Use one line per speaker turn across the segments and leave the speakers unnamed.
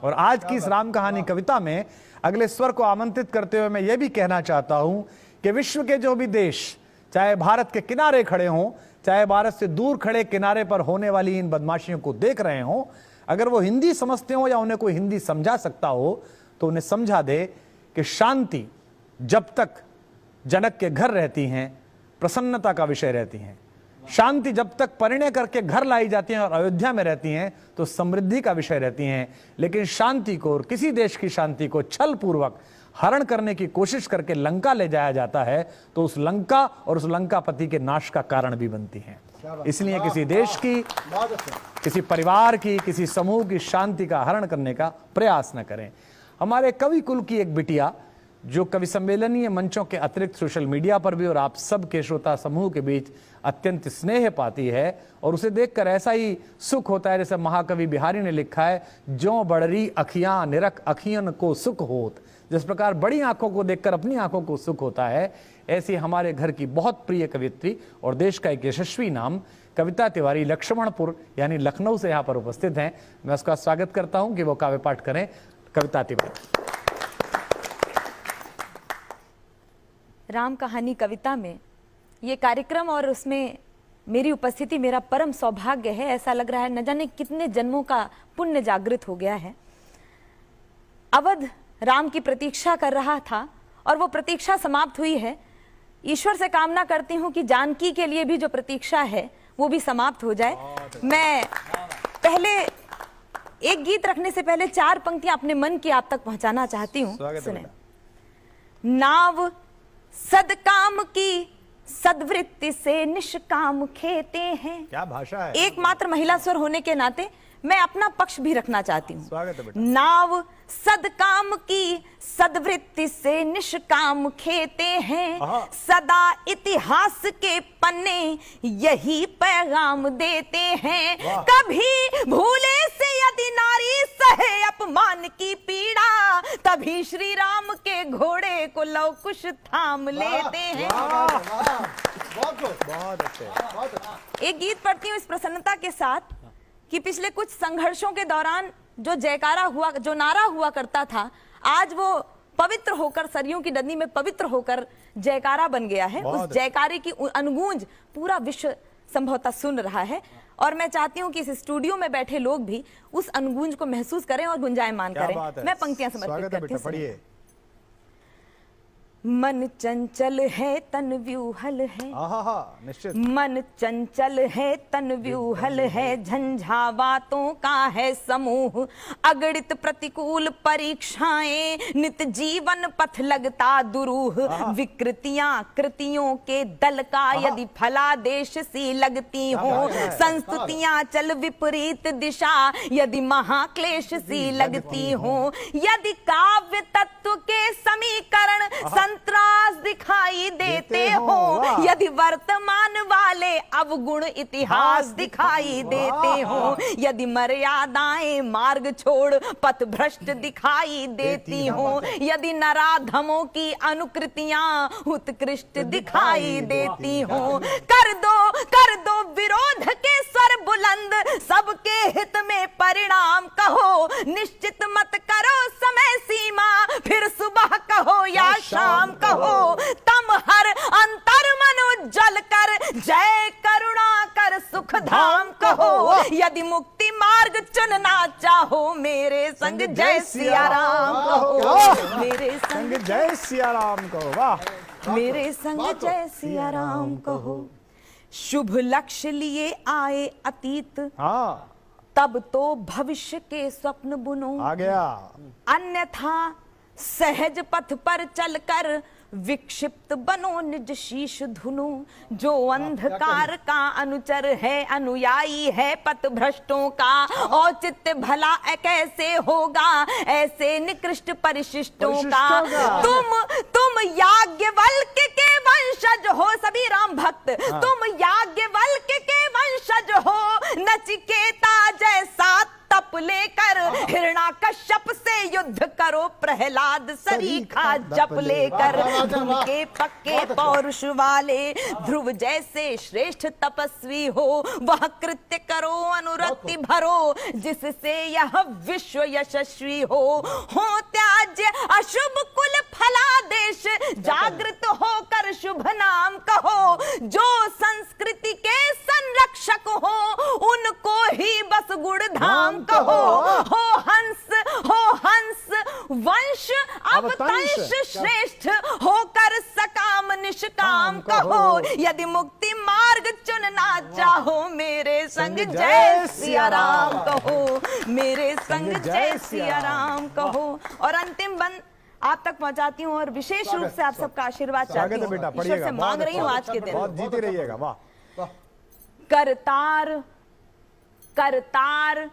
और आज की इस राम कहानी कविता में अगले स्वर को आमंत्रित करते हुए मैं यह भी कहना चाहता हूं कि विश्व के जो भी देश, चाहे भारत के किनारे खड़े हों, चाहे भारत से दूर खड़े किनारे पर होने वाली इन बदमाशियों को देख रहे हों, अगर वो हिंदी समझते हो या उन्हें कोई हिंदी समझा सकता हो तो उन्हें समझा दे कि शांति जब तक जनक के घर रहती हैं प्रसन्नता का विषय रहती हैं, शांति जब तक परिणय करके घर लाई जाती हैं और अयोध्या में रहती हैं तो समृद्धि का विषय रहती हैं। लेकिन शांति को और किसी देश की शांति को छल पूर्वक हरण करने की कोशिश करके लंका ले जाया जाता है तो उस लंका और उस लंकापति के नाश का कारण भी बनती हैं। इसलिए किसी देश की, किसी परिवार की, किसी समूह की शांति का हरण करने का प्रयास न करें। हमारे कवि कुल की एक बिटिया जो कवि सम्मेलनीय मंचों के अतिरिक्त सोशल मीडिया पर भी और आप सब के श्रोता समूह के बीच अत्यंत स्नेह पाती है और उसे देखकर ऐसा ही सुख होता है जैसे महाकवि बिहारी ने लिखा है, जो बड़री अखियां निरख अखियन को सुख होत। जिस प्रकार बड़ी आंखों को देखकर अपनी आंखों को सुख होता है, ऐसी हमारे घर की बहुत प्रिय कवियत्री और देश का एक यशस्वी नाम कविता तिवारी लक्ष्मणपुर यानी लखनऊ से यहाँ पर उपस्थित हैं। मैं उसका स्वागत करता हूँ कि वो काव्य पाठ करें। कविता तिवारी।
राम कहानी कविता में ये कार्यक्रम और उसमें मेरी उपस्थिति मेरा परम सौभाग्य है। ऐसा लग रहा है न जाने कितने जन्मों का पुण्य जागृत हो गया है। अवध राम की प्रतीक्षा कर रहा था और वो प्रतीक्षा समाप्त हुई है। ईश्वर से कामना करती हूँ कि जानकी के लिए भी जो प्रतीक्षा है वो भी समाप्त हो जाए। मैं पहले एक गीत रखने से पहले 4 पंक्तियां अपने मन की आप तक पहुंचाना चाहती हूँ। सुने। नाव सदकाम की सद्वृत्ति से निष्काम खेते हैं।
क्या भाषा है।
एकमात्र महिला स्वर होने के नाते मैं अपना पक्ष भी रखना चाहती हूँ।
स्वागत है बेटा।
नाव सदकाम की सद्वृत्ति से निष्काम खेते हैं, सदा इतिहास के पन्ने यही पैगाम देते हैं। कभी भूले से यदि नारी सहे अपमान की पीड़ा, तभी श्री राम के घोड़े को लव कुश थाम लेते हैं।
बहुत अच्छे।
एक गीत पढ़ती हूँ इस प्रसन्नता के साथ कि पिछले कुछ संघर्षों के दौरान जो जयकारा हुआ, जो नारा हुआ करता था, आज वो पवित्र होकर सरयू की नदी में पवित्र होकर जयकारा बन गया है। उस जयकारे की अनुगूंज पूरा विश्व संभवतः सुन रहा है और मैं चाहती हूँ कि इस स्टूडियो में बैठे लोग भी उस अनुगूंज को महसूस करें और गुंजायमान करें। मैं पंक्तियां समर्पित करती हूँ। मन चंचल है तन व्यूहल है,
निश्चित।
मन चंचल है तन व्यूहल है, झंझावातों का है समूह, अगणित प्रतिकूल परीक्षाएं, नित जीवन पथ लगता दुरूह, विकृतियां कृतियों के दल का यदि फलादेश सी लगती हो, संस्तुतियां चल विपरीत दिशा यदि महाक्लेश सी लगती हो, यदि काव्य तत्व के समीकरण त्रास दिखाई देते हो, यदि वर्तमान वाले अवगुण इतिहास दिखाई देते हो, यदि मर्यादाएं मार्ग छोड़ पथ भ्रष्ट दिखाई देती हो, यदि नराधमों की अनुकृतियां उत्कृष्ट दिखाई देती हो, कर दो विरोध के स्वर बुलंद, सबके हित में परिणाम कहो, निश्चित मत करो समय सीमा, फिर सुबह कहो या शाम कहो, तम हर अंतर मन उज्जवल कर, जय करुणा कर सुख धाम कहो, यदि मुक्ति मार्ग चुनना चाहो, मेरे संग जय सिया राम कहो, मेरे संग
जय सिया राम कहो। वाह।
मेरे संग जय सिया राम कहो। शुभ लक्ष्य लिए आए अतीत, तब तो भविष्य के स्वप्न बुनो,
आ गया।
अन्यथा सहज पथ पर चलकर विक्षिप्त बनो निज शीश धुनो, जो अंधकार का अनुचर है अनुयायी है पथ भ्रष्टों का, औचित्य भला कैसे होगा ऐसे निकृष्ट परिशिष्टों का। तुम याज्ञवल्क्य के वंशज हो, सभी राम भक्त, तुम याज्ञवल्क्य के वंशज हो, नचिकेता जैसा तप लेकर हिरण्याकश्यप से युद्ध करो प्रहलाद सरीखा जप लेकर, के पक्के पौरुष वाले ध्रुव जैसे श्रेष्ठ तपस्वी हो, वह कृत्य करो अनुरक्ति भरो, जिससे यह विश्व यशस्वी हो त्याज्य अशुभ कुल फलादेश, जागृत होकर शुभ नाम कहो, जो संस्कृति के संरक्षक हो उनको ही बस गुण धाम कहो, हो हंस वंश अवतंश श्रेष्ठ, होकर सकाम निष्काम कहो, यदि मुक्ति मार्ग चुनना चाहो, मेरे संग जय सिया राम कहो, मेरे संग जय सिया राम कहो। और अंतिम बंद आप तक पहुंचाती हूँ और विशेष रूप से आप सबका आशीर्वाद चाहती हूँ, ईश्वर से मांग रही हूँ आज के दिन।
बहुत जीते रहिएगा। वाह।
करतार करतार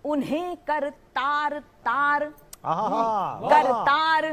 उन्हें करतार तार, करतार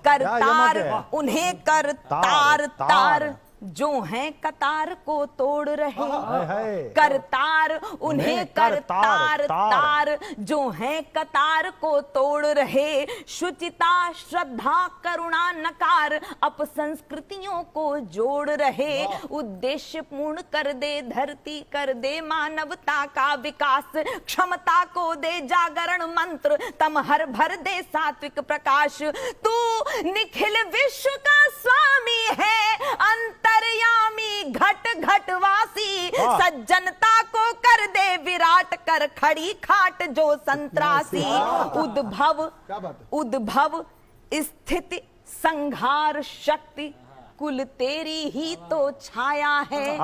करतार उन्हें करतार तार, जो हैं कतार को तोड़ रहे, करतार उन्हें करतार तार, जो हैं कतार को तोड़ रहे, शुचिता श्रद्धा करुणा नकार, अपसंस्कृतियों को जोड़ रहे, उद्देश्य पूर्ण कर दे धरती, कर दे मानवता का विकास, क्षमता को दे जागरण मंत्र, तमहर भर दे सात्विक प्रकाश, तू निखिल विश्व का स्वामी है, अंतर्यामी घट घटवासी, सज्जनता को कर दे विराट, कर खड़ी खाट जो संत्रासी, उद्भव स्थिति संहार शक्ति, कुल तेरी ही तो छाया है,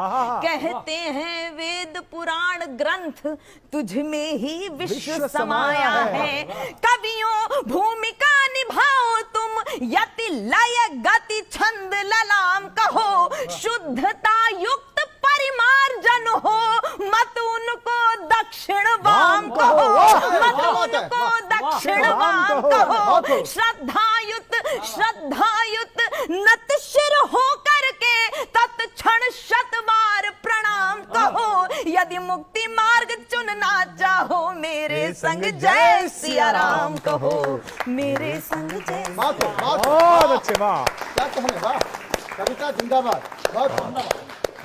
कहते हैं वेद पुराण ग्रंथ, तुझ में ही विश्व समाया है, कवियों भूमिका निभाओ तुम, यति लय गति छंद ललाम कहो, शुद्धता युक्त परिमार्जन हो, मत उनको दक्षिण वाम कहो, मत उनको दक्षिण वाम कहो, श्रद्धायुत नत शिर हो करके तत्क्षण शतबार प्रणाम कहो, यदि मुक्ति मार्ग चुनना चाहो, मेरे संग जय सिया राम कहो, मेरे संग जय।
बहुत अच्छे। वाह,
क्या कहने, वाह, कविता जिंदाबाद, बहुत धन्यवाद।